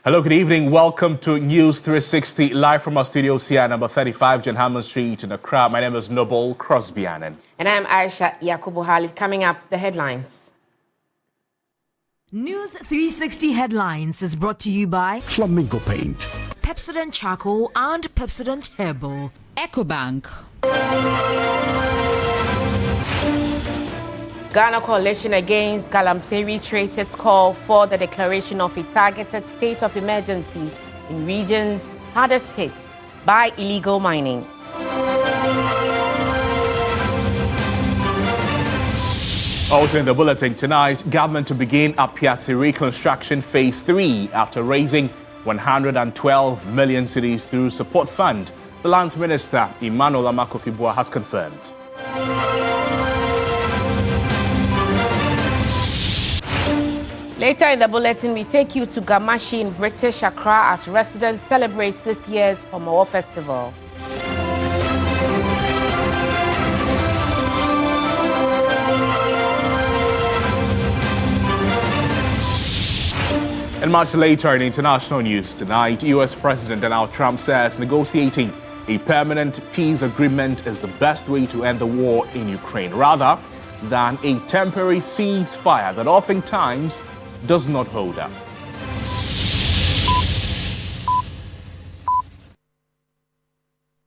Hello, good evening. Welcome to News 360, live from our studios here at number 35 John Hammond Street in Accra. My name is Noble Crosby Annan. And I'm Ayisha Yakubu. Coming up, the headlines. News 360 Headlines is brought to you by Flamingo Paint, Pepsodent Charcoal and Pepsodent Herbal, EcoBank. Ghana Coalition Against Galamsey reiterates its call for the declaration of a targeted state of emergency in regions hardest hit by illegal mining. Also in the bulletin tonight, government to begin Appiatse reconstruction phase 3 after raising 112 million cedis through support fund. The Lands Minister, Emmanuel Amakofibua, has confirmed. Later in the bulletin, we take you to Galamsey in British Accra as residents celebrate this year's Homowo festival. And much later in international news tonight, U.S. President Donald Trump says negotiating a permanent peace agreement is the best way to end the war in Ukraine, rather than a temporary ceasefire that oftentimes does not hold up.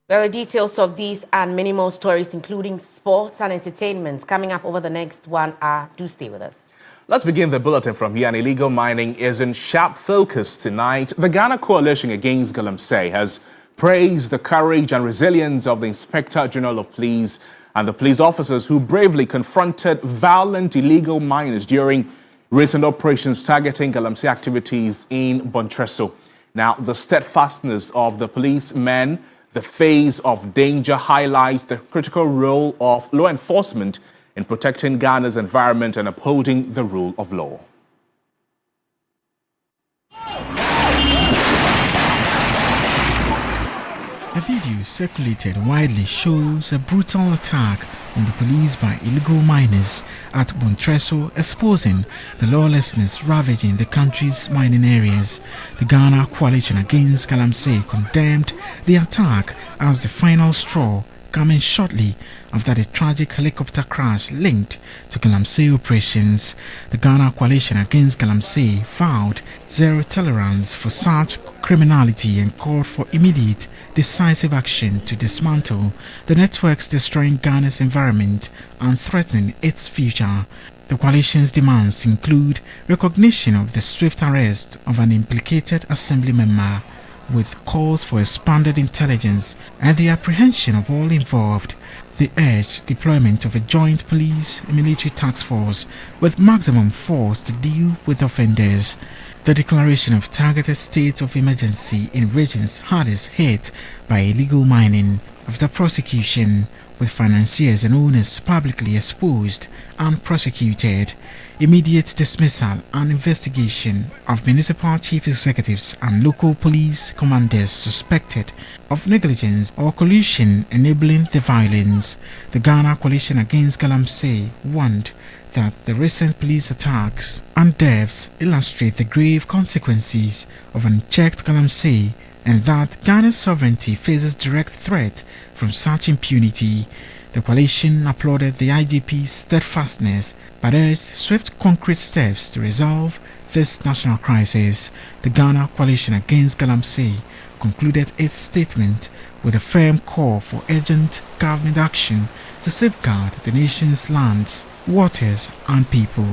There are details of these and many more stories, including sports and entertainment, coming up over the next 1 hour. Do stay with us. Let's begin the bulletin from here. And illegal mining is in sharp focus tonight. The Ghana Coalition Against Galamsey has praised the courage and resilience of the Inspector General of Police and the police officers who bravely confronted violent illegal miners during recent operations targeting Galamsey activities in Bontresso. Now, the steadfastness of the policemen, the face of danger, highlights the critical role of law enforcement in protecting Ghana's environment and upholding the rule of law. A video circulated widely shows a brutal attack on the police by illegal miners at Bontresso, exposing the lawlessness ravaging the country's mining areas. The Ghana Coalition Against Galamsey condemned the attack as the final straw, coming shortly after the tragic helicopter crash linked to Galamsey operations. The Ghana Coalition Against Galamsey vowed zero tolerance for such criminality and called for immediate, decisive action to dismantle the networks destroying Ghana's environment and threatening its future. The coalition's demands include recognition of the swift arrest of an implicated assembly member, with calls for expanded intelligence and the apprehension of all involved. They urged deployment of a joint police and military task force with maximum force to deal with offenders. The declaration of targeted state of emergency in regions hardest hit by illegal mining after prosecution, with financiers and owners publicly exposed and prosecuted. Immediate dismissal and investigation of municipal chief executives and local police commanders suspected of negligence or collusion enabling the violence. The Ghana Coalition Against Galamsey warned that the recent police attacks and deaths illustrate the grave consequences of unchecked Galamsey and that Ghana's sovereignty faces direct threat from such impunity. The coalition applauded the IGP's steadfastness but urged swift concrete steps to resolve this national crisis. The Ghana Coalition Against Galamsey concluded its statement with a firm call for urgent government action to safeguard the nation's lands, waters and people.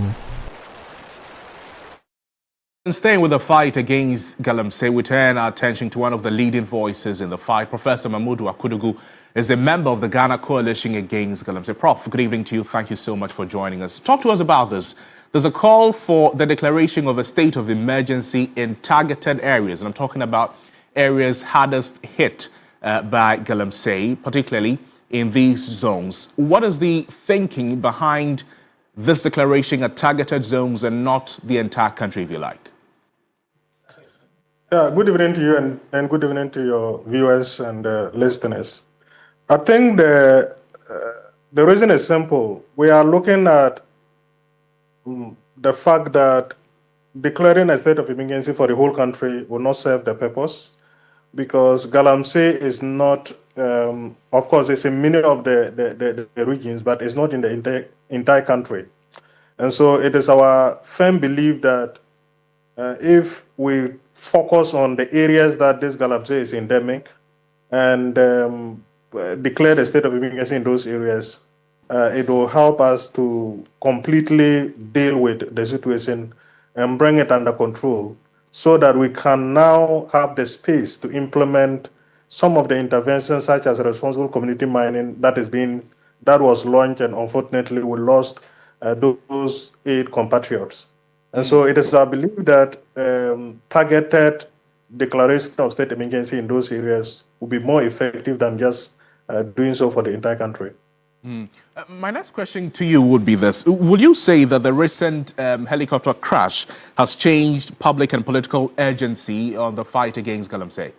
Staying with the fight against Galamsey, we turn our attention to one of the leading voices in the fight. Professor Mahmoud Akudugu is a member of the Ghana Coalition Against Galamsey. Prof, good evening to you. Thank you so much for joining us. Talk to us about this. There's a call for the declaration of a state of emergency in targeted areas, and I'm talking about areas hardest hit by Galamsey, particularly in these zones. What is the thinking behind this declaration at targeted zones and not the entire country, if you like? Yeah, good evening to you and good evening to your viewers and listeners. I think the reason is simple. We are looking at the fact that declaring a state of emergency for the whole country will not serve the purpose, because Galamsey is not, of course, it's in many of the regions, but it's not in the entire country. And so it is our firm belief that if we focus on the areas that this Galamsey is endemic and declare the state of emergency in those areas, it will help us to completely deal with the situation and bring it under control, so that we can now have the space to implement some of the interventions, such as responsible community mining that was launched, and unfortunately we lost those 8 compatriots. And so it is our belief that targeted declaration of state of emergency in those areas will be more effective than just doing so for the entire country. My next question to you would be this. Will you say that the recent helicopter crash has changed public and political urgency on the fight against Galamsey?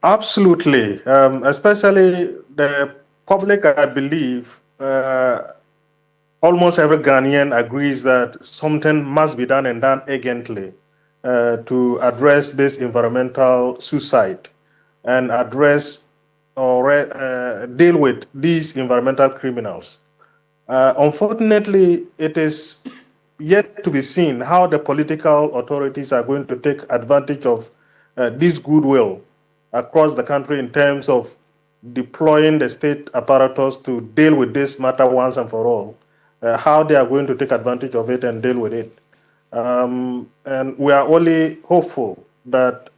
Absolutely. Especially the public, I believe, almost every Ghanaian agrees that something must be done, and done urgently, to address this environmental suicide and address or deal with these environmental criminals. Unfortunately, it is yet to be seen how the political authorities are going to take advantage of this goodwill across the country in terms of deploying the state apparatus to deal with this matter once and for all, how they are going to take advantage of it and deal with it. And we are only hopeful that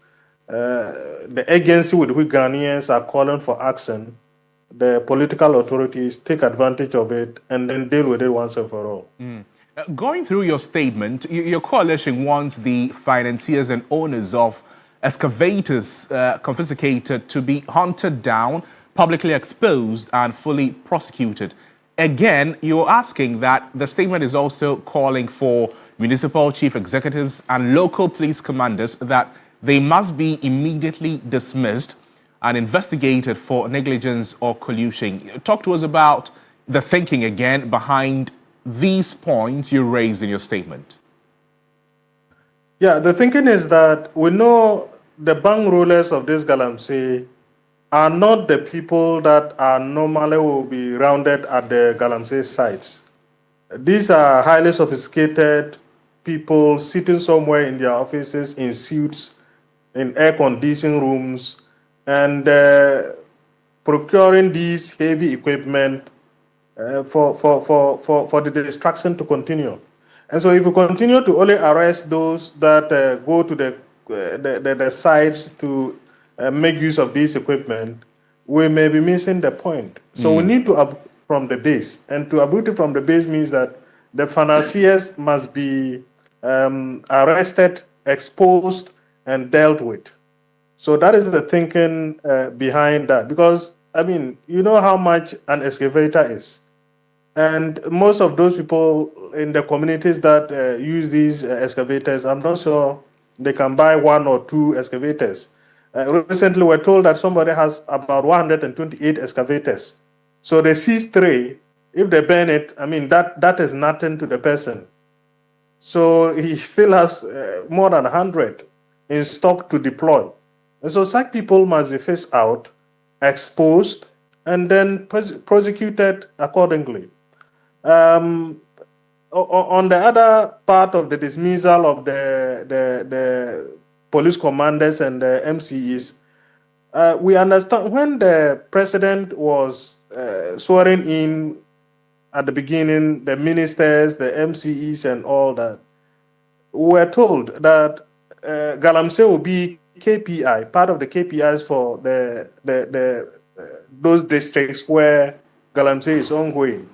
the agency with which Ghanaians are calling for action, the political authorities take advantage of it and then deal with it once and for all. Going through your statement, your coalition wants the financiers and owners of excavators confiscated to be hunted down, publicly exposed, and fully prosecuted. Again, you're asking that the statement is also calling for municipal chief executives and local police commanders that they must be immediately dismissed and investigated for negligence or collusion. Talk to us about the thinking again behind these points you raised in your statement. Yeah, the thinking is that we know the bank rollers of this Galamsey are not the people that are normally will be rounded at the Galamsey sites. These are highly sophisticated people sitting somewhere in their offices in suits, in air-conditioned rooms, and procuring these heavy equipment for the destruction to continue. And so if we continue to only arrest those that go to the sites to make use of this equipment, we may be missing the point. So we need to uproot from the base. And to uproot it from the base means that the financiers must be arrested, exposed, and dealt with. So that is the thinking behind that. Because, I mean, you know how much an excavator is. And most of those people in the communities that use these excavators, I'm not sure they can buy 1 or 2 excavators. Recently, we're told that somebody has about 128 excavators. So they seize 3. If they burn it, I mean, that is nothing to the person. So he still has more than 100 in stock to deploy. And so such people must be faced out, exposed, and then prosecuted accordingly. On the other part of the dismissal of the police commanders and the MCEs, we understand when the president was swearing in at the beginning, the ministers, the MCEs, and all that, we were told that Galamsey will be KPI, part of the KPIs for those districts where Galamsey is ongoing.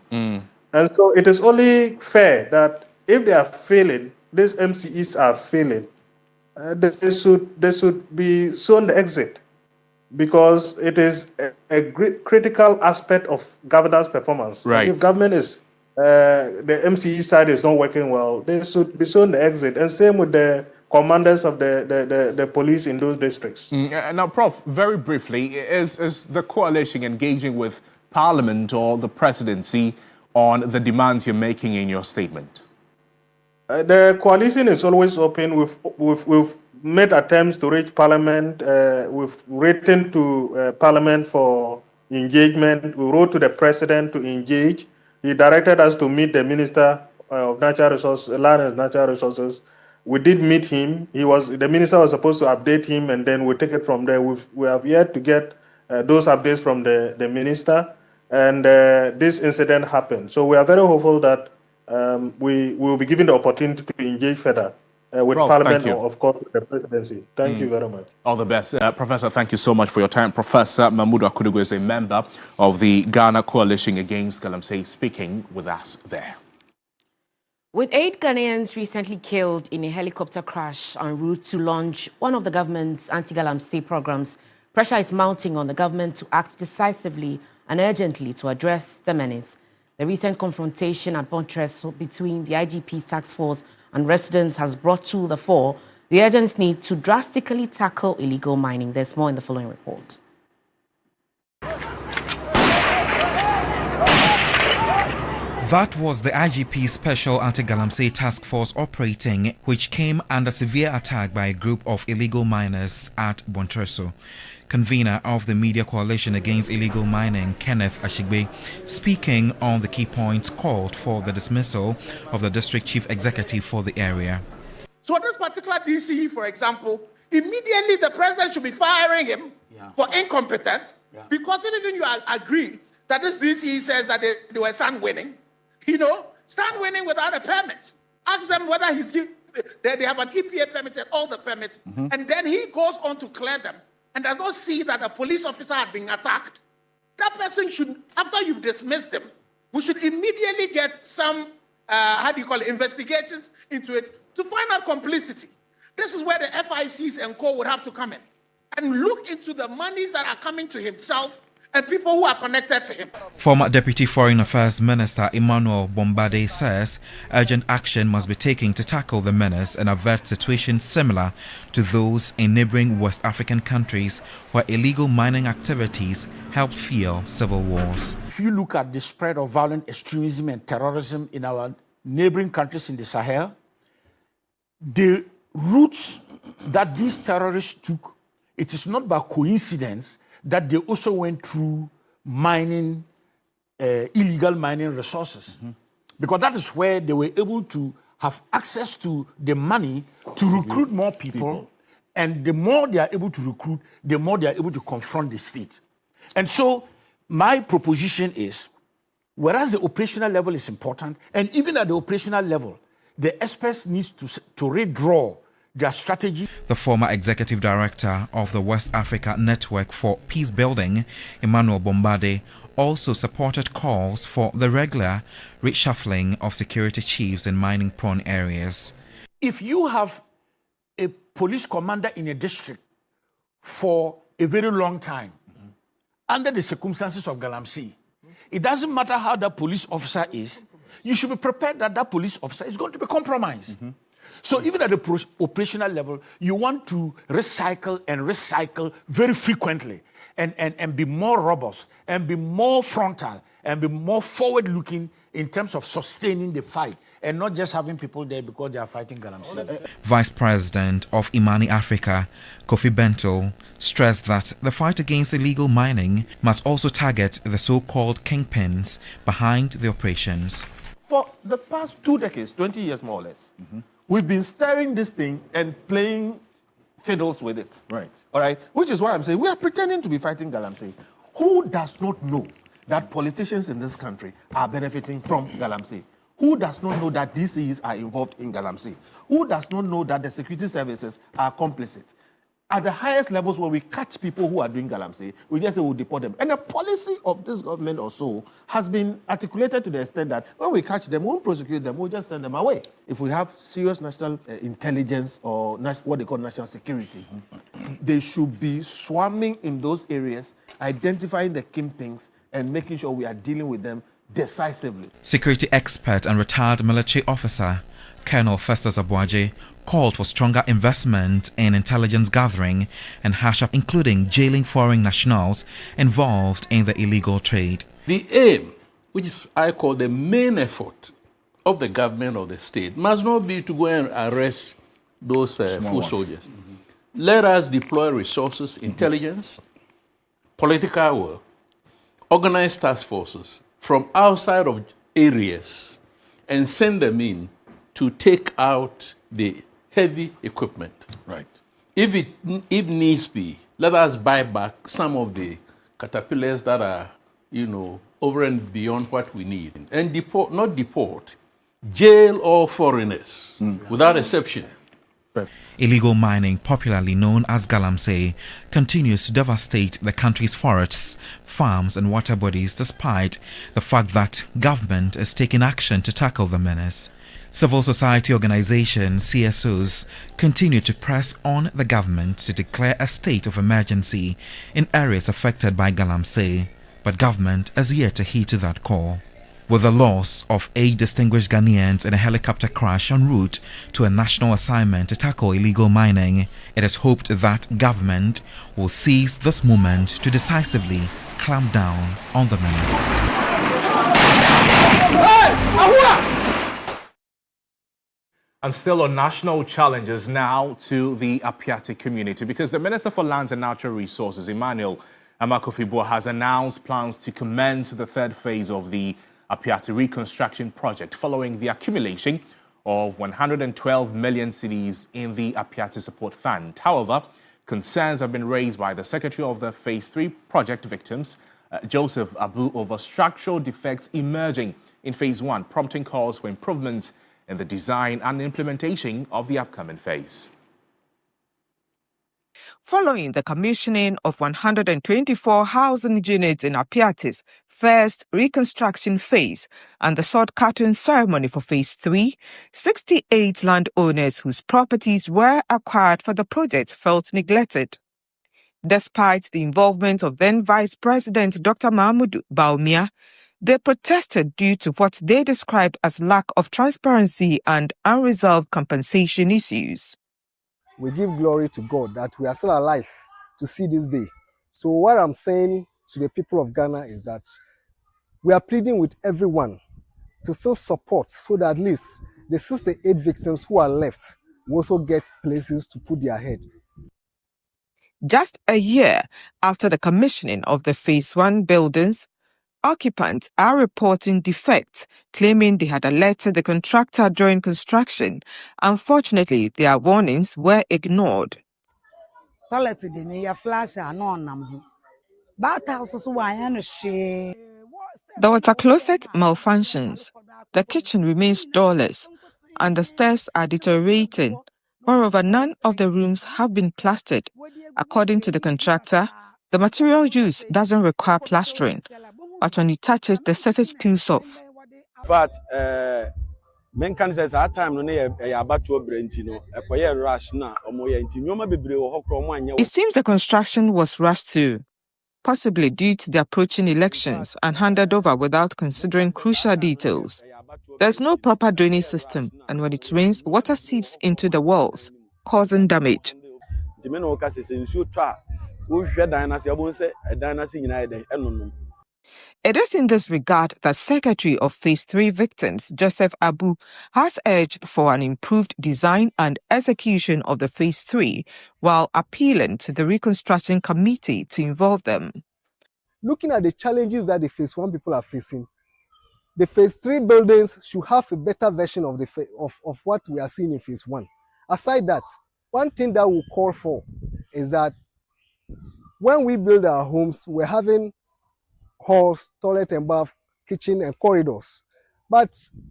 And so it is only fair that if they are failing, these MCEs are failing, they should be shown the exit, because it is a critical aspect of governance performance. Right. If government is, the MCE side is not working well, they should be shown the exit. And same with the commanders of the police in those districts. Now, Prof, very briefly, is the coalition engaging with Parliament or the presidency on the demands you're making in your statement? The coalition is always open. We've made attempts to reach Parliament. We've written to Parliament for engagement. We wrote to the President to engage. He directed us to meet the Minister of Natural Resources, Land and Natural Resources. We did meet him. The minister was supposed to update him, and then we take it from there. We have yet to get those updates from the minister, and this incident happened. So we are very hopeful that we will be given the opportunity to engage further with Parliament, and of course, with the presidency. Thank you very much. All the best. Professor, thank you so much for your time. Professor Mahmoud Akudugu is a member of the Ghana Coalition Against Galamsey, speaking with us there. With 8 Ghanaians recently killed in a helicopter crash en route to launch one of the government's anti-Galamsey programs, pressure is mounting on the government to act decisively and urgently to address the menace. The recent confrontation at Montreal between the IGP's task force and residents has brought to the fore the urgent need to drastically tackle illegal mining. There's more in the following report. That was the IGP Special Anti-Galamsey Task Force operating, which came under severe attack by a group of illegal miners at Montreal. Convener of the Media Coalition Against Illegal Mining, Kenneth Ashigbe, speaking on the key points, called for the dismissal of the district chief executive for the area. So this particular DCE, for example, immediately the president should be firing him for incompetence, because even you agree that this DCE says that they were stand winning, stand winning without a permit. Ask them whether they have an EPA permit and all the permits, and then he goes on to clear them and does not see that a police officer had been attacked. That person should, after you've dismissed him, we should immediately get some, investigations into it to find out complicity. This is where the FICs and co would have to come in and look into the monies that are coming to himself and people who are connected to him. Former Deputy Foreign Affairs Minister Emmanuel Bombade says urgent action must be taken to tackle the menace and avert situations similar to those in neighboring West African countries where illegal mining activities helped fuel civil wars. If you look at the spread of violent extremism and terrorism in our neighboring countries in the Sahel, the routes that these terrorists took, it is not by coincidence that they also went through mining, illegal mining resources. Because that is where they were able to have access to the money to recruit more people. And the more they are able to recruit, the more they are able to confront the state. And so my proposition is, whereas the operational level is important, and even at the operational level, the experts need to redraw their strategy. The former executive director of the West Africa Network for Peace Building, Emmanuel Bombade, also supported calls for the regular reshuffling of security chiefs in mining-prone areas. If you have a police commander in a district for a very long time, under the circumstances of Galamsey, it doesn't matter how that police officer is, you should be prepared that that police officer is going to be compromised. So even at the operational level, you want to recycle very frequently and be more robust and be more frontal and be more forward-looking in terms of sustaining the fight and not just having people there because they are fighting Galamsey. Vice President of Imani Africa, Kofi Bento, stressed that the fight against illegal mining must also target the so-called kingpins behind the operations. For the past 2 decades, 20 years more or less, we've been stirring this thing and playing fiddles with it. Right. All right? Which is why I'm saying we are pretending to be fighting Galamsey. Who does not know that politicians in this country are benefiting from Galamsey? Who does not know that DCs are involved in Galamsey? Who does not know that the security services are complicit? At the highest levels, when we catch people who are doing Galamsey, we just say we'll deport them. And the policy of this government or so has been articulated to the extent that when we catch them, we won't prosecute them, we'll just send them away. If we have serious national intelligence or what they call national security, they should be swarming in those areas, identifying the kingpins, and making sure we are dealing with them decisively. Security expert and retired military officer Colonel Festus Abuaje called for stronger investment in intelligence gathering and hash up, including jailing foreign nationals involved in the illegal trade. The aim, which is I call the main effort of the government or the state must not be to go and arrest those foot soldiers. Let us deploy resources, intelligence, political will, organize task forces from outside of areas and send them in to take out the heavy equipment. Right. If needs be, let us buy back some of the caterpillars that are, over and beyond what we need. And not deport, jail all foreigners without exception. Illegal mining, popularly known as Galamsey, continues to devastate the country's forests, farms and water bodies despite the fact that government is taking action to tackle the menace. Civil society organizations, CSOs, continue to press on the government to declare a state of emergency in areas affected by Galamsey, but government is yet to heed to that call. With the loss of 8 distinguished Ghanaians in a helicopter crash en route to a national assignment to tackle illegal mining, it is hoped that government will seize this moment to decisively clamp down on the menace. And still on national challenges now to the Appiatse community, because the Minister for Lands and Natural Resources, Emmanuel Amakofiboah, has announced plans to commence the third phase of the Appiatse reconstruction project following the accumulation of 112 million cedis in the Appiatse Support Fund. However, concerns have been raised by the Secretary of the Phase 3 project victims, Joseph Abu, over structural defects emerging in Phase 1, prompting calls for improvements in the design and implementation of the upcoming phase. Following the commissioning of 124 housing units in Appiatse's first reconstruction phase and the sword cutting ceremony for Phase 3, 68 landowners whose properties were acquired for the project felt neglected. Despite the involvement of then Vice President Dr. Mahmoud Bawumia, they protested due to what they described as lack of transparency and unresolved compensation issues. We give glory to God that we are still alive to see this day. So what I'm saying to the people of Ghana is that we are pleading with everyone to still support so that at least the 68 victims who are left will also get places to put their head. Just a year after the commissioning of the Phase 1 buildings, occupants are reporting defects, claiming they had alerted the contractor during construction. Unfortunately, their warnings were ignored. There water closet malfunctions. The kitchen remains doorless, and the stairs are deteriorating. Moreover, none of the rooms have been plastered. According to the contractor, the material used doesn't require plastering, but when you touch it, the surface peels off. In fact, it seems the construction was rushed through, possibly due to the approaching elections, and handed over without considering crucial details. There's no proper drainage system, and when it rains, water seeps into the walls, causing damage. It is in this regard that Secretary of Phase 3 victims, Joseph Abu, has urged for an improved design and execution of the Phase 3, while appealing to the Reconstruction Committee to involve them. Looking at the challenges that the Phase 1 people are facing, the Phase 3 buildings should have a better version of what we are seeing in Phase 1. Aside that, one thing that we'll call for is that when we build our homes, we're having halls, toilet and bath, kitchen and corridors. But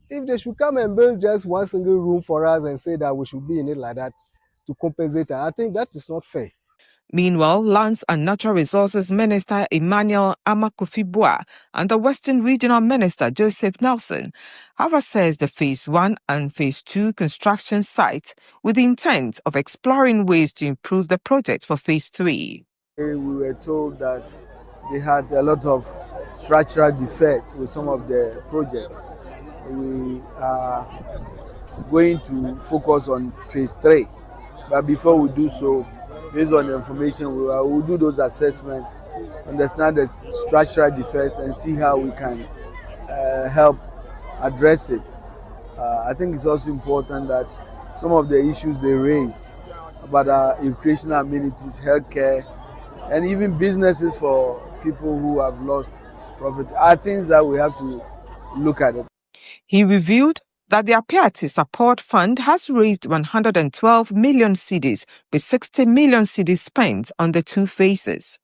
if they should come and build just one single room for us and say that we should be in it like that to compensate, I think that is not fair. Meanwhile, Lands and Natural Resources Minister Emmanuel Amakofiboah and the Western Regional Minister Joseph Nelson have assessed the Phase 1 and Phase 2 construction sites with the intent of exploring ways to improve the project for Phase 3. We were told that they had a lot of structural defects with some of the projects. We are going to focus on Phase 3, but before we do so, based on the information, we will do those assessments, understand the structural defects and see how we can help address it. I think it's also important that some of the issues they raise about our recreational amenities, healthcare, and even businesses for people who have lost property are things that we have to look at it. He revealed that the Appiatse Support Fund has raised 112 million cedis, with 60 million cedis spent on the 2 phases.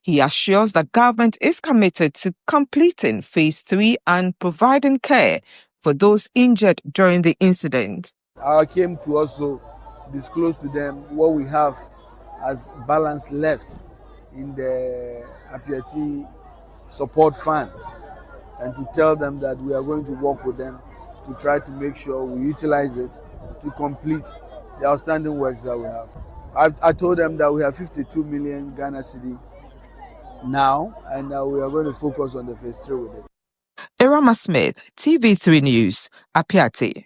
He assures that government is committed to completing phase 3 and providing care for those injured during the incident. I came to also disclose to them what we have as balance left in the Appiatse Support Fund, and to tell them that we are going to work with them to try to make sure we utilize it to complete the outstanding works that we have. I told them that we have 52 million Ghana cedi now, and we are going to focus on the phase 3 with it. Irama Smith, TV3 News, Appiatse.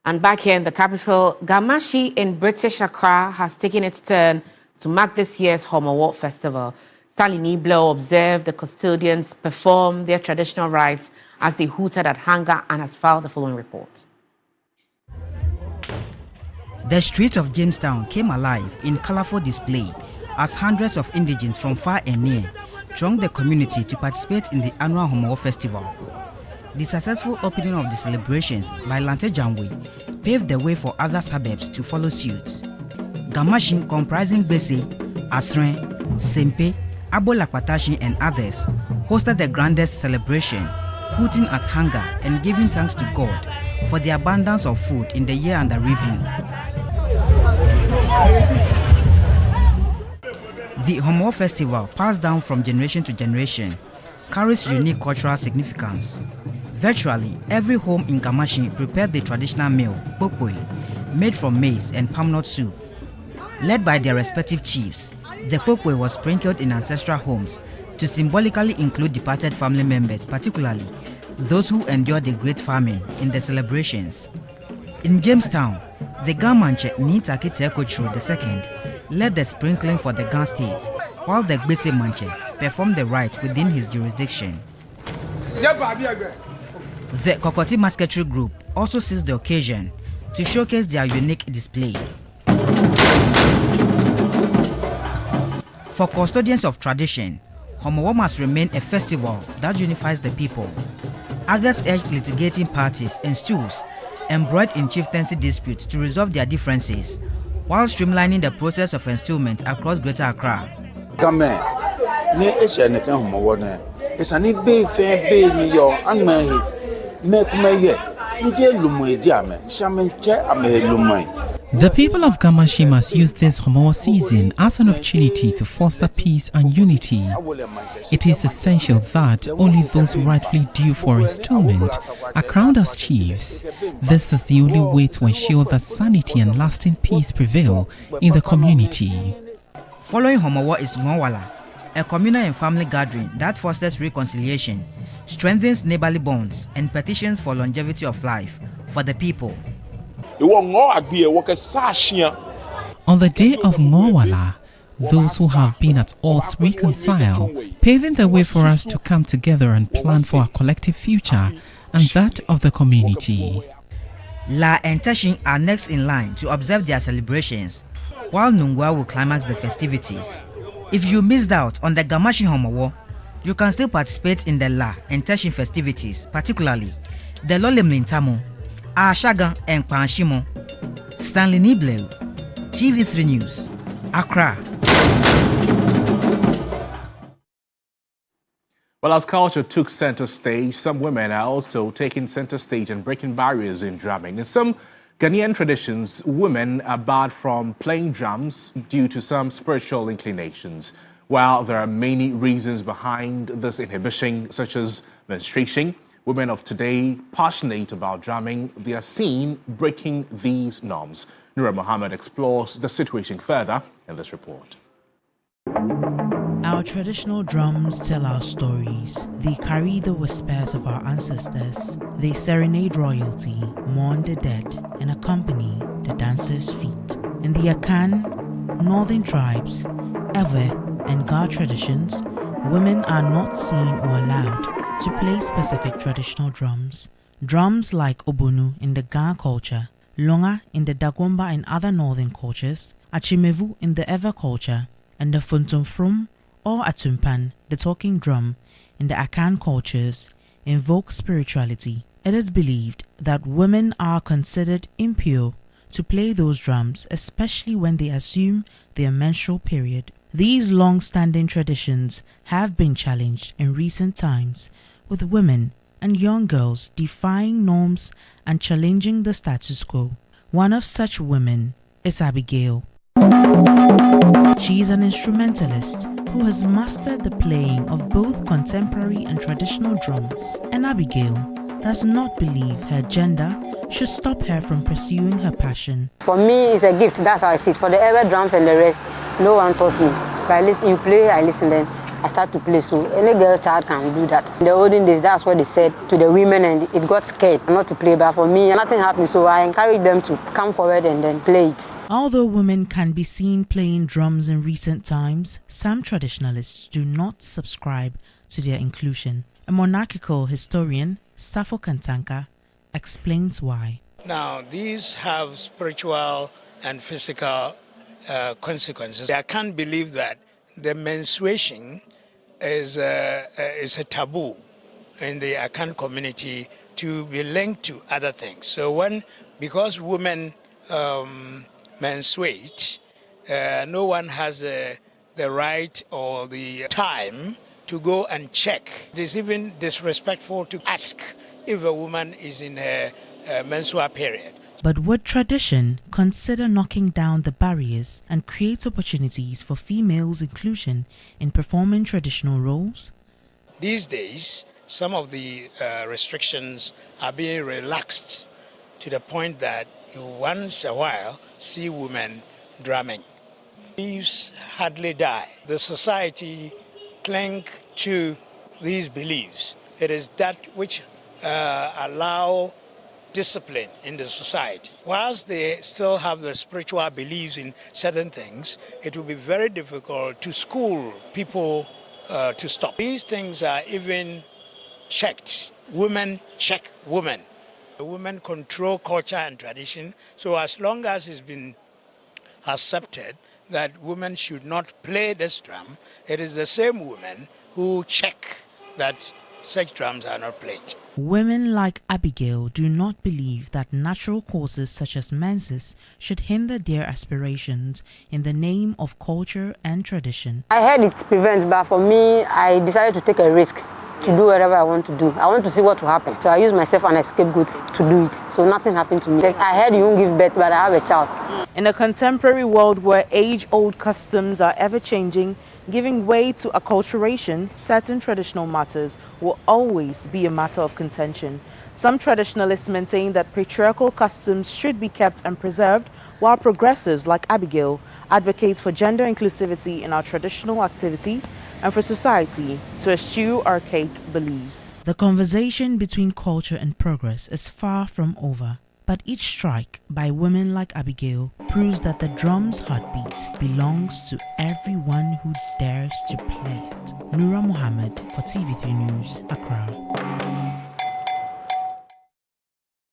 And back here in the capital, Galamsey in British Accra has taken its turn to mark this year's Homowo festival. Stanley Niblo observed the custodians perform their traditional rites as they hooted at hunger and has filed the following report. The streets of Jamestown came alive in colorful display as hundreds of indigents from far and near thronged the community to participate in the annual Homowo festival. The successful opening of the celebrations by Lante Jangwe paved the way for other suburbs to follow suit. Galamsey, comprising Bese, Asren, Sempe, Abolakpatashi and others, hosted the grandest celebration, hooting at hunger and giving thanks to God for the abundance of food in the year under review. The Homowo festival, passed down from generation to generation, carries unique cultural significance. Virtually every home in Galamsey prepared the traditional meal, Pokwe, made from maize and palm nut soup. Led by their respective chiefs, the Pokwe was sprinkled in ancestral homes to symbolically include departed family members, particularly those who endured the Great Famine in the celebrations. In Jamestown, the Gamanche Nitaki Tekochro II led the sprinkling for the Gan state, while the Gbese Manche performed the rite within his jurisdiction. The Kokoti Musketry Group also seized the occasion to showcase their unique display. For custodians of tradition, Homowo must remain a festival that unifies the people. Others urged litigating parties and stools embroiled in chieftaincy disputes to resolve their differences, while streamlining the process of installment across Greater Accra. The people of Galamsey must use this Homowo season as an opportunity to foster peace and unity. It is essential that only those rightfully due for installment are crowned as chiefs. This is the only way to ensure that sanity and lasting peace prevail in the community. Following Homowo is Ngowala, a communal and family gathering that fosters reconciliation, strengthens neighborly bonds, and petitions for longevity of life for the people. On the day of Ngowala, those who have been at odds reconcile, paving the way for us to come together and plan for our collective future and that of the community. La and Teshin are next in line to observe their celebrations, while Nungwa will climax the festivities. If you missed out on the Galamsey Homowo, you can still participate in the La and Teshin festivities, particularly the Lolemlintamo, Ashaga and Panshimo. Stanley Niblo, TV3 News, Accra. Well, as culture took center stage, some women are also taking center stage and breaking barriers in drumming. In some Ghanaian traditions, women are barred from playing drums due to some spiritual inclinations. While there are many reasons behind this inhibition, such as menstruation, women of today, passionate about drumming, they are seen breaking these norms. Nura Mohammed explores the situation further in this report. Our traditional drums tell our stories. They carry the whispers of our ancestors. They serenade royalty, mourn the dead, and accompany the dancers' feet. In the Akan, northern tribes, Ewe, and Gar traditions, women are not seen or allowed to play specific traditional drums Drums like Obonu in the Ga culture, Longa in the Dagomba and other northern cultures, Achimevu in the Ewe culture, and the Funtumfrum or Atumpan, the talking drum, in the Akan cultures, invoke spirituality. It is believed that women are considered impure to play those drums, especially when they assume their menstrual period. These long-standing traditions have been challenged in recent times, with women and young girls defying norms and challenging the status quo. One of such women is Abigail. She is an instrumentalist who has mastered the playing of both contemporary and traditional drums, and Abigail does not believe her gender should stop her from pursuing her passion. For me, it's a gift. That's how I see it. For the Ewe drums and the rest, no one taught me. If I listen, you play, I listen, then I start to play. So any girl child can do that. In the olden days, that's what they said to the women, and it got scared not to play. But for me, nothing happened. So I encourage them to come forward and then play it. Although women can be seen playing drums in recent times, some traditionalists do not subscribe to their inclusion. A monarchical historian, Safo Kantanka, explains why. Now, these have spiritual and physical consequences. I can't believe that the menstruation is a taboo in the Akan community to be linked to other things. So because women menstruate, no one has the right or the time to go and check. It is even disrespectful to ask if a woman is in her menstrual period. But would tradition consider knocking down the barriers and create opportunities for females' inclusion in performing traditional roles? These days, some of the restrictions are being relaxed to the point that you once a while see women drumming. These hardly die. The society cling to these beliefs. It is that which allow discipline in the society. Whilst they still have the spiritual beliefs in certain things, it will be very difficult to school people to stop. These things are even checked. Women check women. Women control culture and tradition. So as long as it's been accepted that women should not play this drum, it is the same women who check that such drums are not played. Women like Abigail do not believe that natural causes such as menses should hinder their aspirations in the name of culture and tradition. I heard it prevents, but for me, I decided to take a risk to do whatever I want to do. I want to see what will happen. So I use myself as a scapegoat to do it. So nothing happened to me. I heard you won't give birth, but I have a child. In a contemporary world where age-old customs are ever-changing, giving way to acculturation, certain traditional matters will always be a matter of contention. Some traditionalists maintain that patriarchal customs should be kept and preserved, while progressives like Abigail advocate for gender inclusivity in our traditional activities and for society to eschew archaic beliefs. The conversation between culture and progress is far from over. But each strike by women like Abigail proves that the drum's heartbeat belongs to everyone who dares to play it. Nura Muhammad for TV3 News, Accra.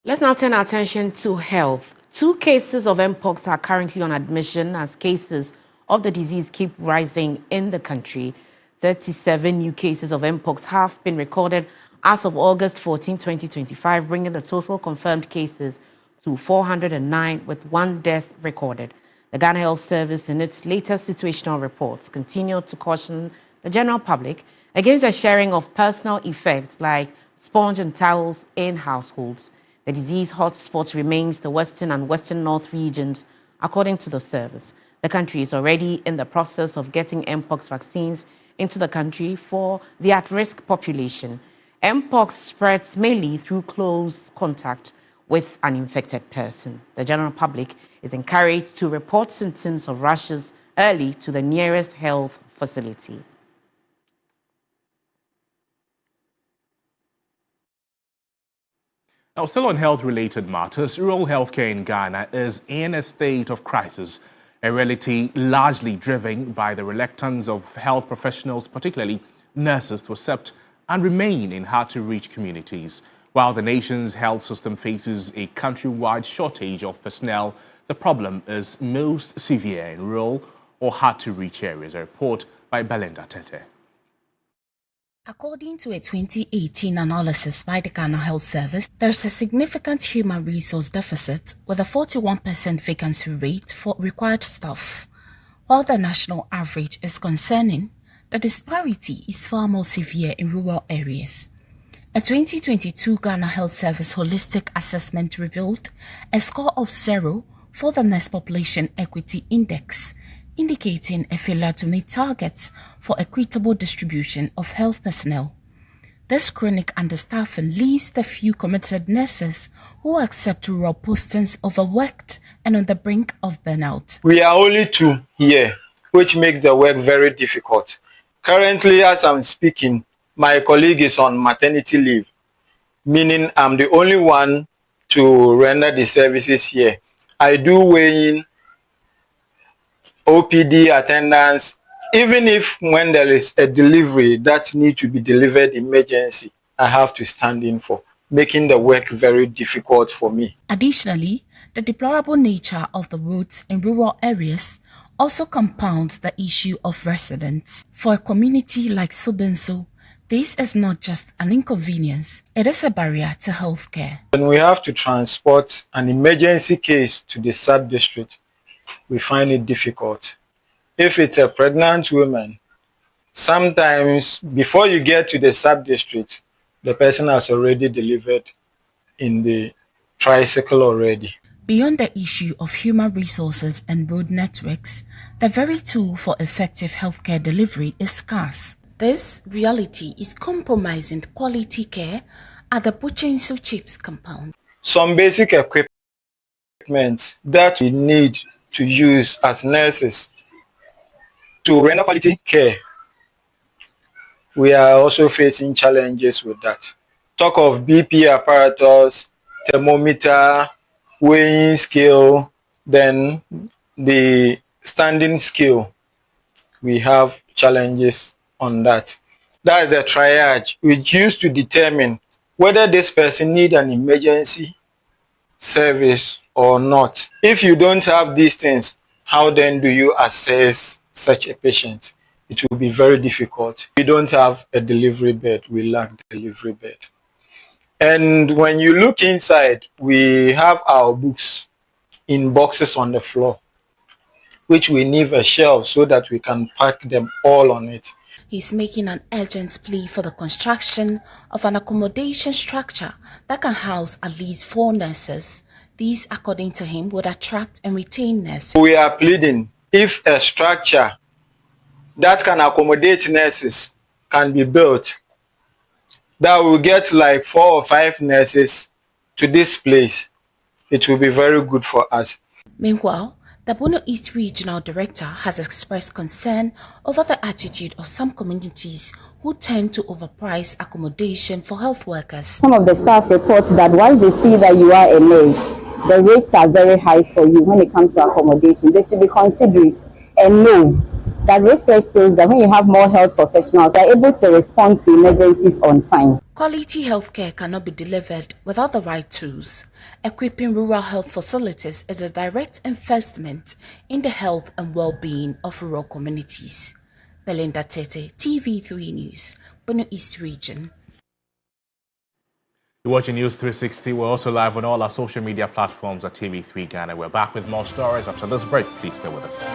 Let's now turn our attention to health. 2 cases of Mpox are currently on admission as cases of the disease keep rising in the country. 37 new cases of Mpox have been recorded as of August 14, 2025, bringing the total confirmed cases to 409, with 1 death recorded. The Ghana Health Service, in its latest situational reports, continued to caution the general public against the sharing of personal effects like sponge and towels in households. The disease hotspot remains the Western and Western North regions, according to the service. The country is already in the process of getting Mpox vaccines into the country for the at-risk population. Mpox spreads mainly through close contact with an infected person. The general public is encouraged to report symptoms of rashes early to the nearest health facility. Now, still on health-related matters, rural healthcare in Ghana is in a state of crisis, a reality largely driven by the reluctance of health professionals, particularly nurses, to accept and remain in hard-to-reach communities. While the nation's health system faces a countrywide shortage of personnel, the problem is most severe in rural or hard-to-reach areas. A report by Belinda Tete. According to a 2018 analysis by the Ghana Health Service, there's a significant human resource deficit with a 41% vacancy rate for required staff. While the national average is concerning, the disparity is far more severe in rural areas. A 2022 Ghana Health Service holistic assessment revealed a score of 0 for the Next Population Equity Index, indicating a failure to meet targets for equitable distribution of health personnel. This chronic understaffing leaves the few committed nurses who accept rural postings overworked and on the brink of burnout. We are only 2 here, which makes the work very difficult. Currently, as I'm speaking, my colleague is on maternity leave, meaning I'm the only one to render the services here. I do weighing, OPD attendance, even if when there is a delivery that needs to be delivered emergency, I have to stand in for, making the work very difficult for me. Additionally, the deplorable nature of the roads in rural areas also compounds the issue of residents. For a community like Subenso, this is not just an inconvenience, it is a barrier to healthcare. When we have to transport an emergency case to the sub-district, we find it difficult. If it's a pregnant woman, sometimes before you get to the sub-district, the person has already delivered in the tricycle already. Beyond the issue of human resources and road networks, the very tool for effective healthcare delivery is scarce. This reality is compromising quality care at the Buchensu Chips compound. Some basic equipment that we need to use as nurses to render quality care, we are also facing challenges with that. Talk of BP apparatus, thermometer, weighing scale, then the standing scale, we have challenges on that. That is a triage which used to determine whether this person needs an emergency service or not. If you don't have these things, how then do you assess such a patient? It will be very difficult. We don't have a delivery bed, we lack delivery bed. And when you look inside, we have our books in boxes on the floor, which we need a shelf so that we can pack them all on it. He's making an urgent plea for the construction of an accommodation structure that can house at least 4 nurses. These, according to him, would attract and retain nurses. We are pleading if a structure that can accommodate nurses can be built, that will get like 4 or 5 nurses to this place, it will be very good for us. Meanwhile, the Bono East Regional Director has expressed concern over the attitude of some communities who tend to overprice accommodation for health workers. Some of the staff reports that once they see that you are a nurse, the rates are very high for you when it comes to accommodation. They should be considerate and know that research shows that when you have more health professionals, they are able to respond to emergencies on time. Quality healthcare cannot be delivered without the right tools. Equipping rural health facilities is a direct investment in the health and well-being of rural communities. Belinda Tete, TV3 News, Bono East Region. You're watching News 360. We're also live on all our social media platforms at TV3 Ghana. We're back with more stories after this break. Please stay with us.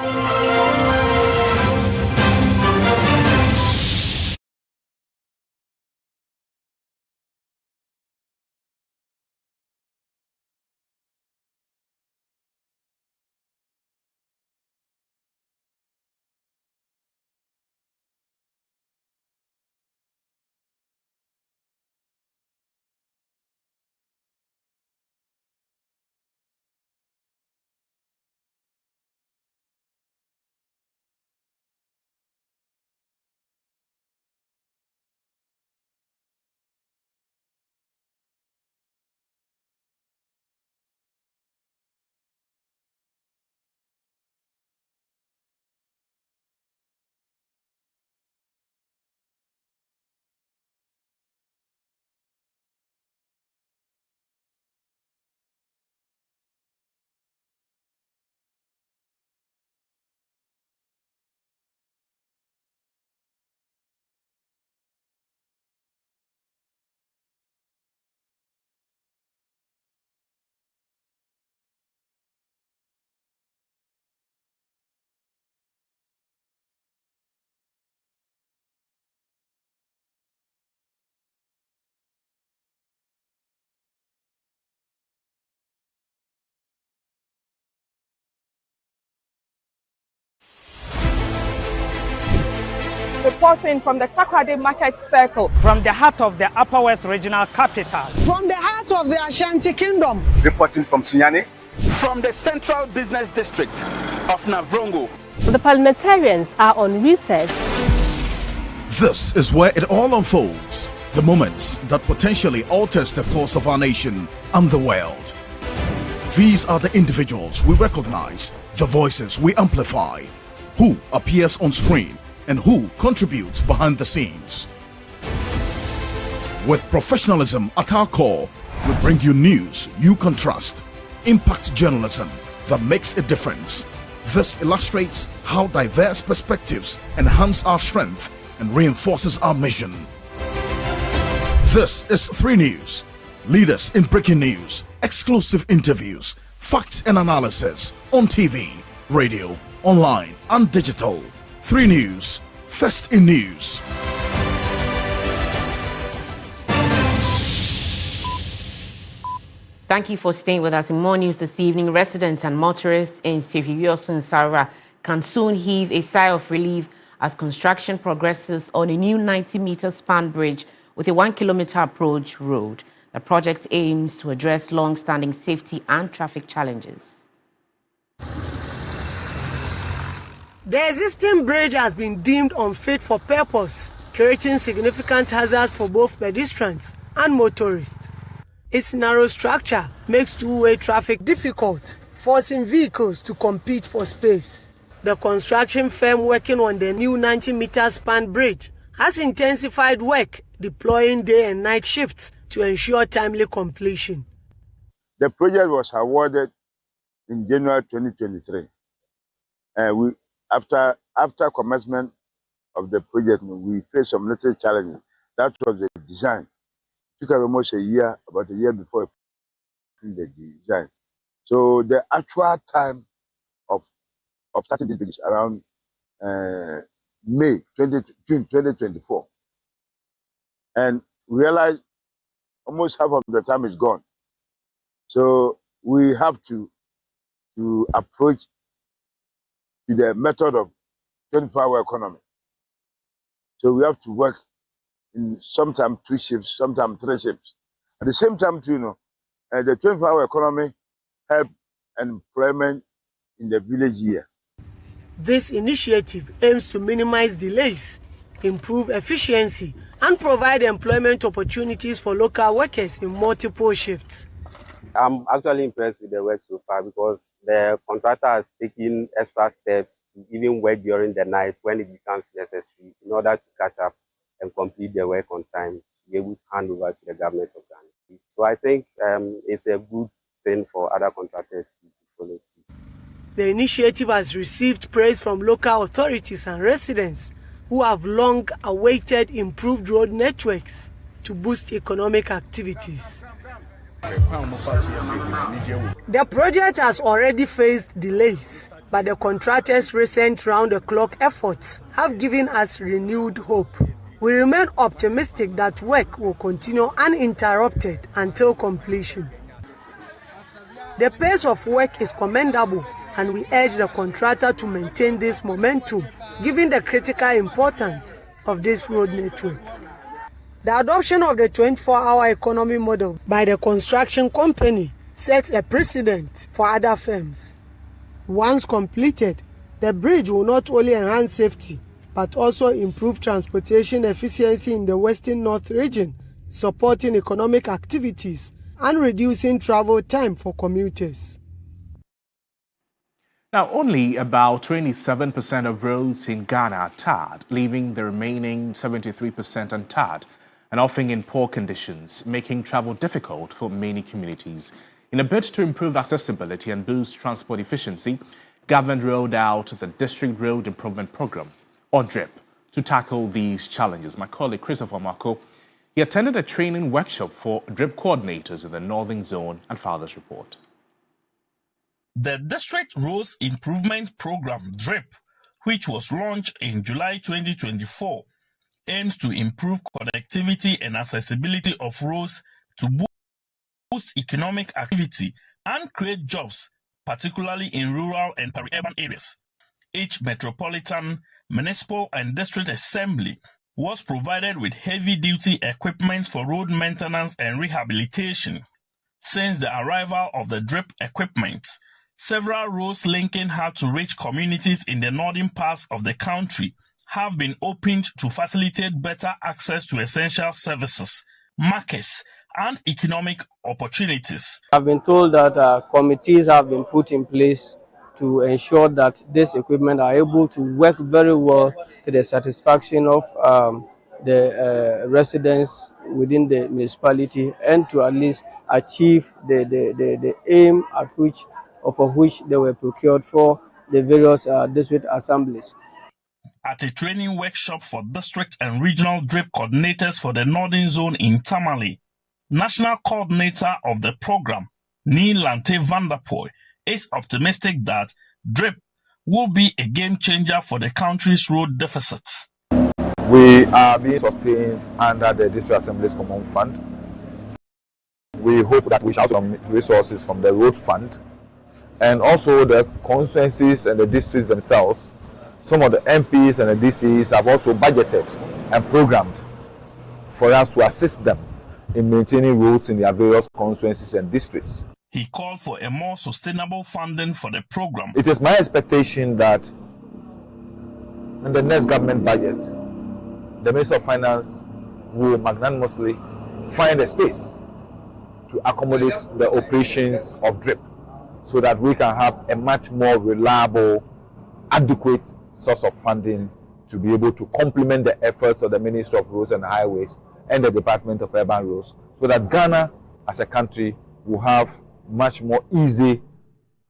reporting from the Takoradi Market Circle, from the heart of the Upper West Regional Capital, from the heart of the Ashanti Kingdom, reporting from Sunyani, from the Central Business District of Navrongo. The parliamentarians are on recess. This is where it all unfolds, the moments that potentially alters the course of our nation and the world. These are the individuals we recognize, the voices we amplify, who appears on screen and who contributes behind the scenes. With professionalism at our core, we bring you news you can trust, impact journalism that makes a difference. This illustrates how diverse perspectives enhance our strength and reinforces our mission. This is 3 News, leaders in breaking news, exclusive interviews, facts and analysis on TV, radio, online and digital. 3 News, first in news. Thank you for staying with us. In more news this evening, residents and motorists in Sefibioso and Sarah can soon heave a sigh of relief as construction progresses on a new 90-meter span bridge with a 1-kilometer approach road. The project aims to address long-standing safety and traffic challenges. The existing bridge has been deemed unfit for purpose, creating significant hazards for both pedestrians and motorists. Its narrow structure makes two-way traffic difficult, forcing vehicles to compete for space. The construction firm working on the new 90-meter span bridge has intensified work, deploying day and night shifts to ensure timely completion. The project was awarded in January 2023. After commencement of the project, we faced some little challenges. That was the design. It took us almost about a year before the design. So the actual time of starting this bridge is around June 2024. And we realized almost half of the time is gone. So we have to approach to the method of 24-hour economy. So we have to work in sometimes 2 shifts, sometimes 3 shifts. At the same time, too, the 24-hour economy help employment in the village here. This initiative aims to minimize delays, improve efficiency, and provide employment opportunities for local workers in multiple shifts. I'm actually impressed with the work so far because the contractor has taken extra steps to even work during the night when it becomes necessary in order to catch up and complete the work on time to be able to hand over to the government of Ghana. So I think it's a good thing for other contractors to follow suit. The initiative has received praise from local authorities and residents who have long awaited improved road networks to boost economic activities. The project has already faced delays, but the contractors' recent round-the-clock efforts have given us renewed hope. We remain optimistic that work will continue uninterrupted until completion. The pace of work is commendable, and we urge the contractor to maintain this momentum, given the critical importance of this road network. The adoption of the 24-hour economy model by the construction company sets a precedent for other firms. Once completed, the bridge will not only enhance safety, but also improve transportation efficiency in the Western North region, supporting economic activities and reducing travel time for commuters. Now, only about 27% of roads in Ghana are tarred, leaving the remaining 73% untarred and often in poor conditions, making travel difficult for many communities. In a bid to improve accessibility and boost transport efficiency, government rolled out the District Road Improvement Program, or DRIP, to tackle these challenges. My colleague Christopher Marco, he attended a training workshop for DRIP coordinators in the Northern Zone and Fathers Report. The District Roads Improvement Program, DRIP, which was launched in July 2024, aims to improve connectivity and accessibility of roads to boost economic activity and create jobs, particularly in rural and peri-urban areas. Each metropolitan municipal and district assembly was provided with heavy-duty equipment for road maintenance and rehabilitation. Since the arrival of the drip equipment, several roads linking her to rich communities in the northern parts of the country have been opened to facilitate better access to essential services, markets, and economic opportunities. I've been told that committees have been put in place to ensure that this equipment are able to work very well to the satisfaction of the residents within the municipality, and to at least achieve the aim for which they were procured for the various district assemblies. At a training workshop for district and regional drip coordinators for the Northern Zone in Tamale, National Coordinator of the program, Neelante Vanderpoy, is optimistic that drip will be a game changer for the country's road deficits. We are being sustained under the District Assembly's Common Fund. We hope that we shall have some resources from the road fund, and also the constituencies and the districts themselves. Some of the MPs and the DCs have also budgeted and programmed for us to assist them in maintaining roads in their various constituencies and districts. He called for a more sustainable funding for the program. It is my expectation that in the next government budget, the Minister of Finance will magnanimously find a space to accommodate the operations of DRIP, so that we can have a much more reliable, adequate source of funding to be able to complement the efforts of the Ministry of Roads and Highways and the Department of Urban Roads, so that Ghana as a country will have much more easy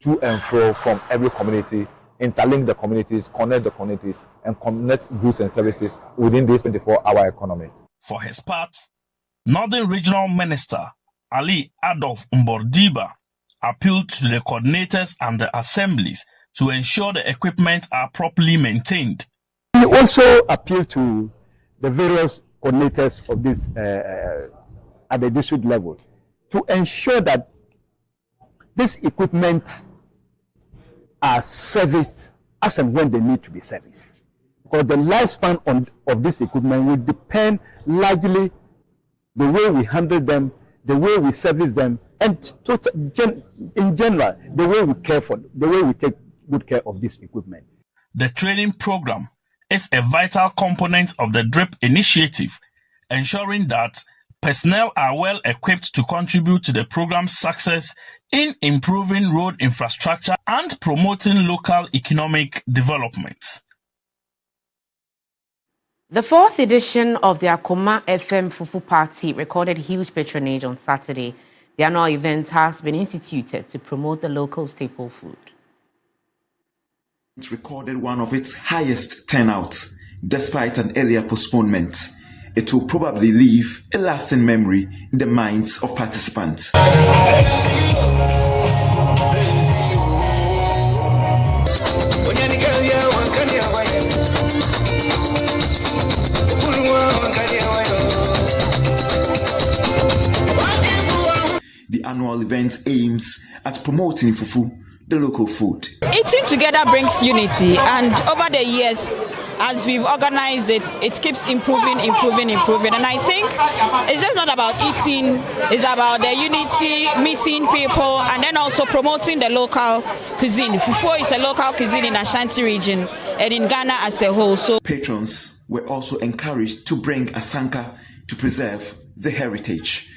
to and fro from every community, interlink the communities, connect the communities, and connect goods and services within this 24-hour economy. For his part, Northern Regional Minister Ali Adolf Mbordiba appealed to the coordinators and the assemblies to ensure the equipment are properly maintained. We also appeal to the various coordinators of this at the district level to ensure that this equipment are serviced as and when they need to be serviced. Because the lifespan of this equipment will depend largely the way we handle them, the way we service them, and in general, the way we take good care of this equipment. The training program is a vital component of the DRIP initiative, ensuring that personnel are well equipped to contribute to the program's success in improving road infrastructure and promoting local economic development. The fourth edition of the Akoma FM Fufu Party recorded huge patronage on Saturday. The annual event has been instituted to promote the local staple food. It recorded one of its highest turnouts, despite an earlier postponement. It will probably leave a lasting memory in the minds of participants. The annual event aims at promoting fufu, the local food. Eating together brings unity, and over the years, as we've organized it, it keeps improving. And I think it's just not about eating, it's about the unity, meeting people, and then also promoting the local cuisine. Fufu is a local cuisine in Ashanti region and in Ghana as a whole. So patrons were also encouraged to bring asanka to preserve the heritage.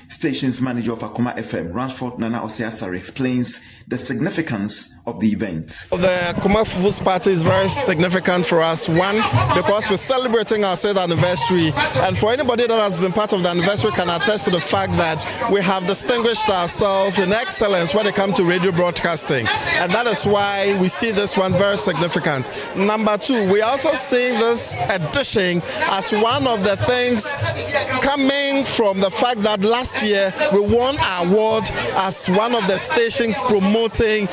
Stations manager of Akoma FM, Ransford Nana Osiasari, explains the significance of the event. The Akoma Fufu Party is very significant for us. One, because we're celebrating our 7th anniversary, and for anybody that has been part of the anniversary can attest to the fact that we have distinguished ourselves in excellence when it comes to radio broadcasting, and that is why we see this one very significant. Number two, we also see this edition as one of the things coming from the fact that last year we won our award as one of the stations promoting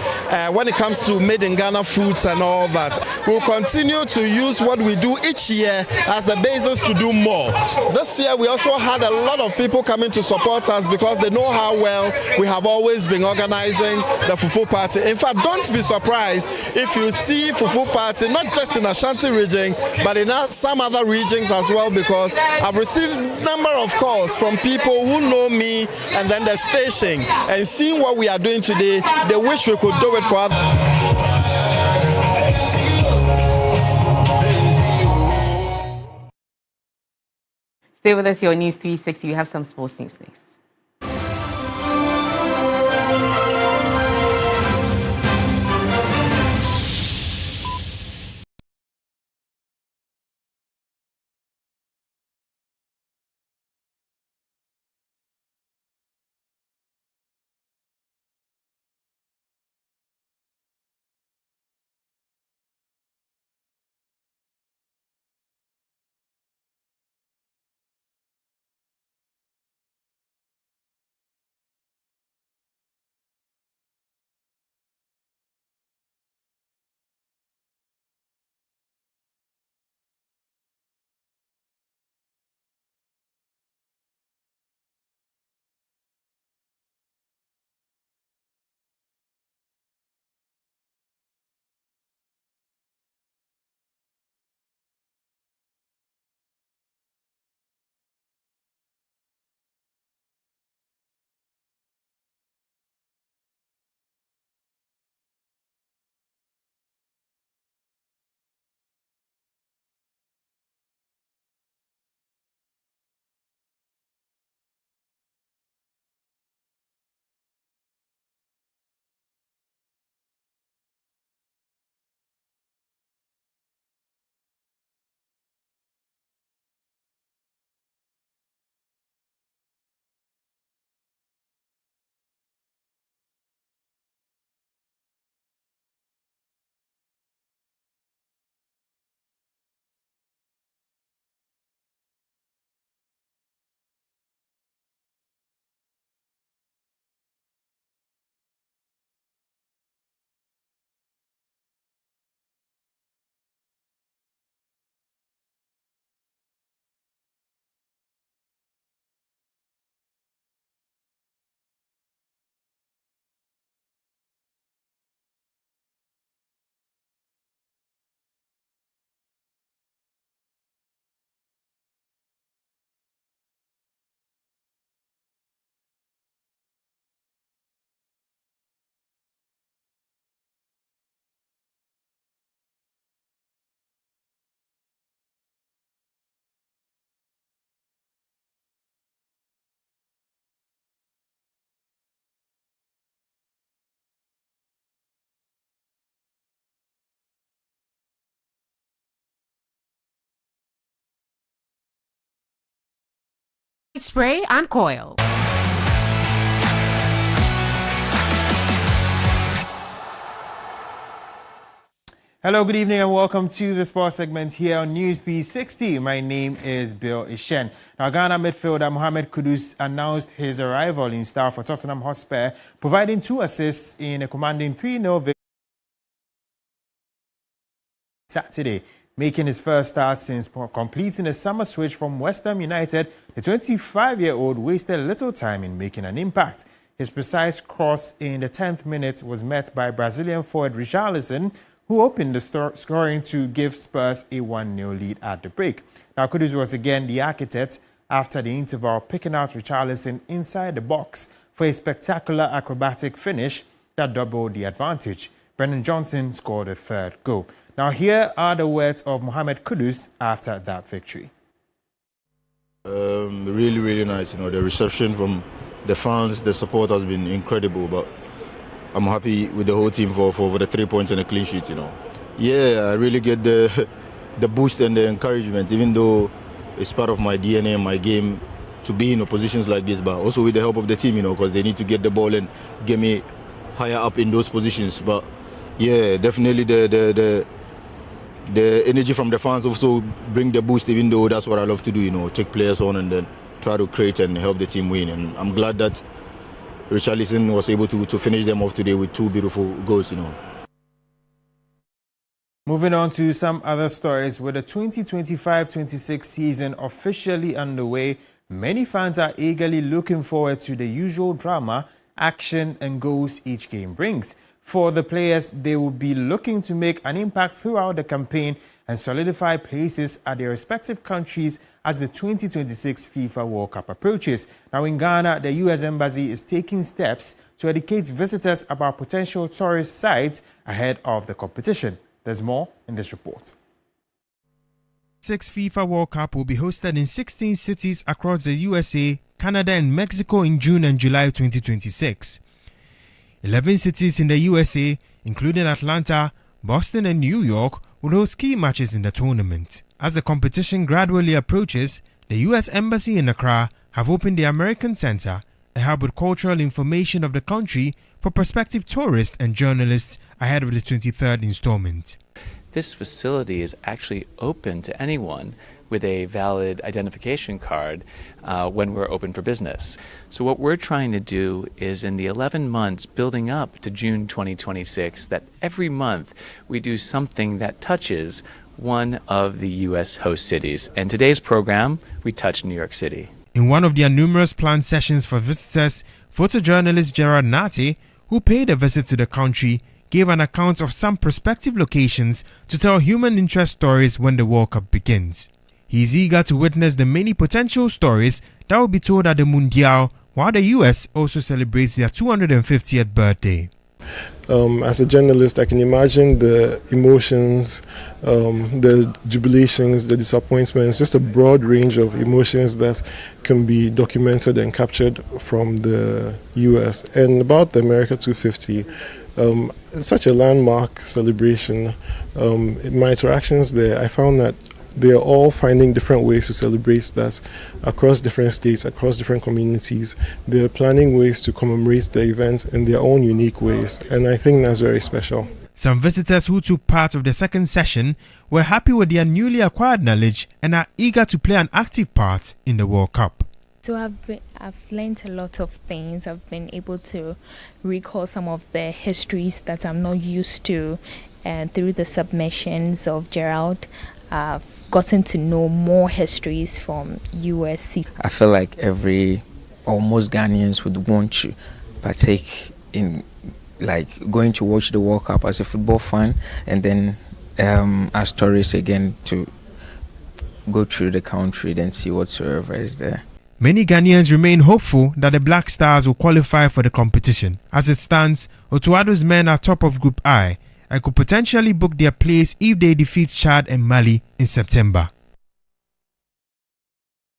when it comes to made in Ghana foods and all that. We'll continue to use what we do each year as the basis to do more. This year we also had a lot of people coming to support us because they know how well we have always been organizing the Fufu Party. In fact, don't be surprised if you see Fufu Party not just in Ashanti region but in some other regions as well, because I've received a number of calls from people who know me and then the station, and seeing what we are doing today, they wish we could do it for others. Stay with us here on News 360. We have some sports news next. Spray and coil. Hello, good evening and welcome to the sports segment here on News 360. My name is Bill Ishen. Now, Ghana midfielder Mohamed Kudus announced his arrival in style for Tottenham Hotspur, providing 2 assists in a commanding 3-0 victory Saturday. Making his first start since completing a summer switch from West Ham United, the 25-year-old wasted little time in making an impact. His precise cross in the 10th minute was met by Brazilian forward Richarlison, who opened the scoring to give Spurs a 1-0 lead at the break. Now, Kudus was again the architect after the interval, picking out Richarlison inside the box for a spectacular acrobatic finish that doubled the advantage. Brendan Johnson scored a 3rd goal. Now, here are the words of Mohamed Kudus after that victory. Really, really nice. The reception from the fans, the support has been incredible. But I'm happy with the whole team for the 3 points and a clean sheet. Yeah, I really get the boost and the encouragement, even though it's part of my DNA and my game to be in positions like this. But also with the help of the team, because they need to get the ball and get me higher up in those positions. But yeah, definitely the energy from the fans also bring the boost, even though that's what I love to do, take players on and then try to create and help the team win. And I'm glad that Richarlison was able to finish them off today with 2 beautiful goals, Moving on to some other stories, with the 2025-26 season officially underway, many fans are eagerly looking forward to the usual drama, action and goals each game brings. For the players, they will be looking to make an impact throughout the campaign and solidify places at their respective countries as the 2026 FIFA World Cup approaches. Now in Ghana, the U.S. Embassy is taking steps to educate visitors about potential tourist sites ahead of the competition. There's more in this report. The FIFA World Cup will be hosted in 16 cities across the USA, Canada and Mexico in June and July 2026. 11 cities in the USA, including Atlanta, Boston and New York, will host key matches in the tournament. As the competition gradually approaches, the U.S. Embassy in Accra have opened the American Center, a hub with cultural information of the country for prospective tourists and journalists ahead of the 23rd installment. This facility is actually open to anyone with a valid identification card when we're open for business. So what we're trying to do is, in the 11 months building up to June 2026, that every month we do something that touches one of the U.S. host cities. And today's program, we touch New York City. In one of their numerous planned sessions for visitors, photojournalist Gerard Nate, who paid a visit to the country, gave an account of some prospective locations to tell human interest stories when the World Cup begins. He is eager to witness the many potential stories that will be told at the Mundial, while the US also celebrates their 250th birthday. As a journalist, I can imagine the emotions, the jubilations, the disappointments, just a broad range of emotions that can be documented and captured from the US. And about the America 250, such a landmark celebration, in my interactions there, I found that they are all finding different ways to celebrate that across different states, across different communities. They're planning ways to commemorate the event in their own unique ways, and I think that's very special. Some visitors who took part of the second session were happy with their newly acquired knowledge and are eager to play an active part in the World Cup. So I've learned a lot of things. I've been able to recall some of the histories that I'm not used to, and through the submissions of Gerald, I've gotten to know more histories from USC. I feel like almost Ghanaians would want to partake in, like, going to watch the World Cup as a football fan, and then as tourists again to go through the country and see whatsoever is there. Many Ghanaians remain hopeful that the Black Stars will qualify for the competition. As it stands, Otuado's men are top of Group I and could potentially book their place if they defeat Chad and Mali in September.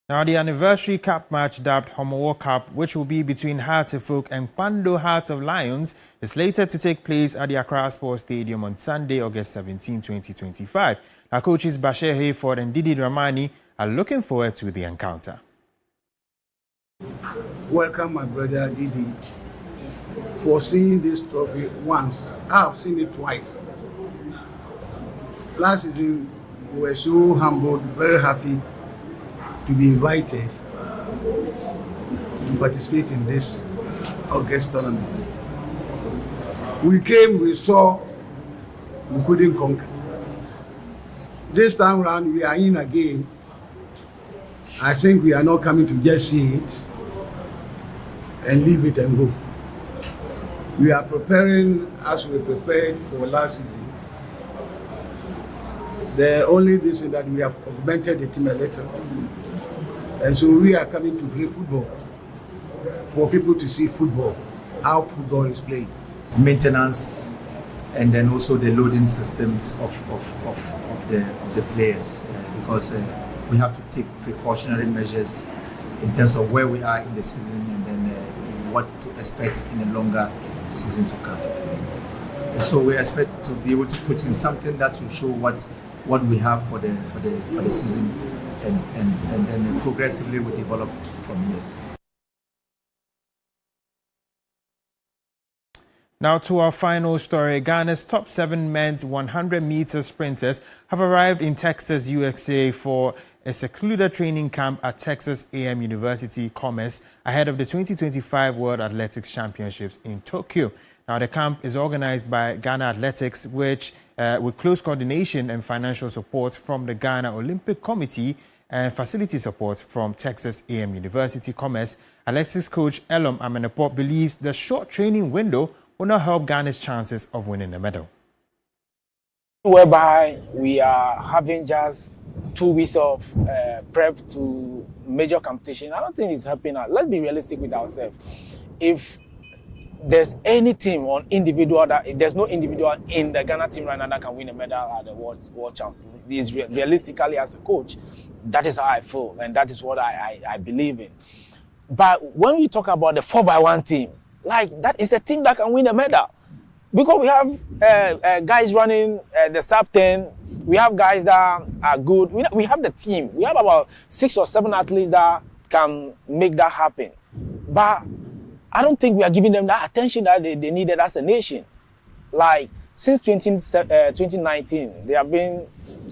Now, the anniversary cup match dubbed Homowo Cup, which will be between Hearts of Oak and Kwando Heart of Lions, is slated to take place at the Accra Sports Stadium on Sunday, August 17, 2025. Now, coaches Bashir Hayford and Didi Dramani are looking forward to the encounter. Welcome, my brother Didi, for seeing this trophy once. I have seen it twice. Last season, we were so humbled, very happy to be invited to participate in this August tournament. We came, we saw, we couldn't conquer. This time around, we are in again. I think we are not coming to just see it and leave it and go. We are preparing as we prepared for last season. The only thing is that we have augmented the team a little. And so we are coming to play football, for people to see football, how football is played. Maintenance, and then also the loading systems of the players, because we have to take precautionary measures in terms of where we are in the season, and then what to expect in a longer season to come. So we expect to be able to put in something that will show what we have for the season, and then progressively we develop from here. Now to our final story. Ghana's top 7 men's 100-meter sprinters have arrived in Texas, USA for a secluded training camp at Texas A&M University Commerce ahead of the 2025 World Athletics Championships in Tokyo. Now, Now, the camp is organized by Ghana Athletics, which with close coordination and financial support from the Ghana Olympic Committee and facility support from Texas A&M University Commerce. Athletics coach Elom Amenepo believes the short training window will not help Ghana's chances of winning the medal. Whereby we are having just 2 weeks of prep to major competition, I don't think it's helping us. Let's be realistic with ourselves. If there's any team on individual if there's no individual in the Ghana team right now that can win a medal at the World Championship, realistically as a coach, that is how I feel, and that is what I believe in. But when we talk about the 4x1 team, like that is a team that can win a medal. Because we have guys running the sub-10, we have guys that are good. We have the team. We have about 6 or 7 athletes that can make that happen. But I don't think we are giving them that attention that they needed as a nation. Like, since 2019, they have been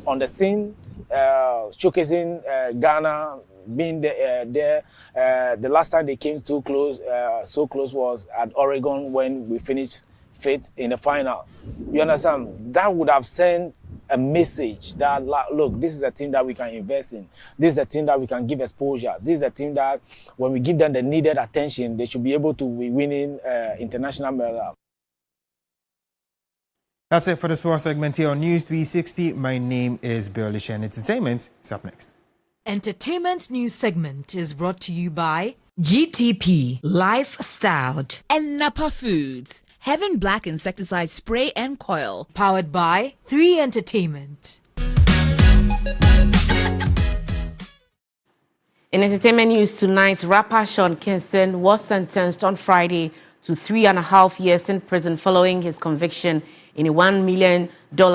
on the scene, showcasing Ghana, being there. The last time they came too close, so close, was at Oregon when we finished 5th in the final. You understand? That would have sent a message that, look, this is a team that we can invest in. This is a team that we can give exposure. This is a team that when we give them the needed attention, they should be able to be winning international medal. That's it for the sports segment here on News 360. My name is Bill Lisha, and entertainment is up next. Entertainment news segment is brought to you by GTP Lifestyled and Napa Foods. Heaven Black Insecticide Spray and Coil. Powered by 3 Entertainment. In entertainment news tonight, rapper Sean Kingston was sentenced on Friday to 3.5 years in prison following his conviction in a $1 million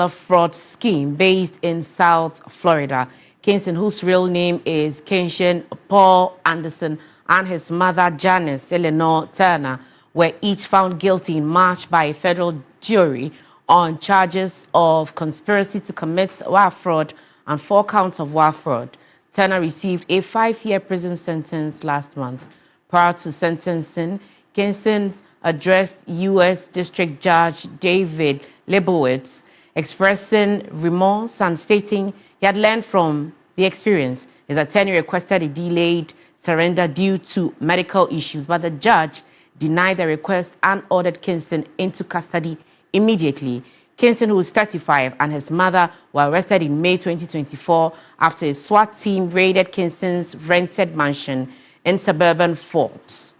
fraud scheme based in South Florida. Kingston, whose real name is Kenshin Paul Anderson, and his mother, Janice Eleanor Turner, were each found guilty in March by a federal jury on charges of conspiracy to commit wire fraud and 4 counts of wire fraud. Turner received a 5-year prison sentence last month. Prior to sentencing, Kingston addressed U.S. District Judge David Lebowitz, expressing remorse and stating he had learned from the experience. His attorney requested a delayed surrender due to medical issues, but the judge denied the request and ordered Kingston into custody immediately. Kingston, who is 35, and his mother were arrested in May 2024 after a SWAT team raided Kingston's rented mansion in suburban Fort.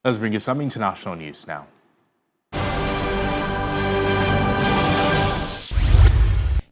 Let's bring you some international news now.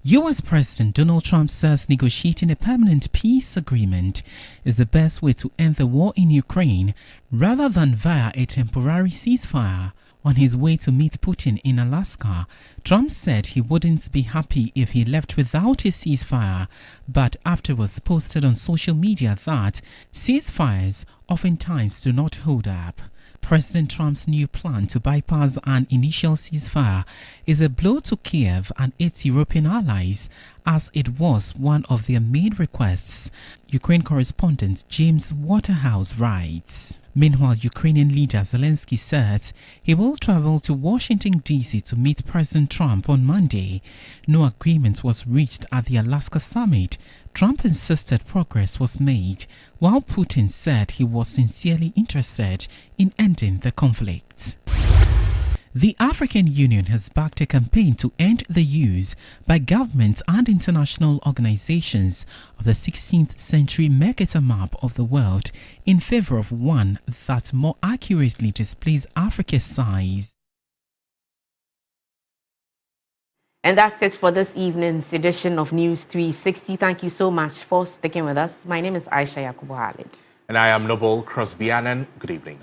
U.S. President Donald Trump says negotiating a permanent peace agreement is the best way to end the war in Ukraine rather than via a temporary ceasefire. On his way to meet Putin in Alaska, Trump said he wouldn't be happy if he left without a ceasefire, but afterwards posted on social media that ceasefires oftentimes do not hold up. President Trump's new plan to bypass an initial ceasefire is a blow to Kiev and its European allies, as it was one of their main requests, Ukraine correspondent James Waterhouse writes. Meanwhile, Ukrainian leader Zelensky said he will travel to Washington, D.C. to meet President Trump on Monday. No agreement was reached at the Alaska summit. Trump insisted progress was made, while Putin said he was sincerely interested in ending the conflict. The African Union has backed a campaign to end the use by governments and international organizations of the 16th century Mercator map of the world in favor of one that more accurately displays Africa's size. And that's it for this evening's edition of News 360. Thank you so much for sticking with us. My name is Ayisha Yakubu. And I am Noble Crosby. Annan. Good evening.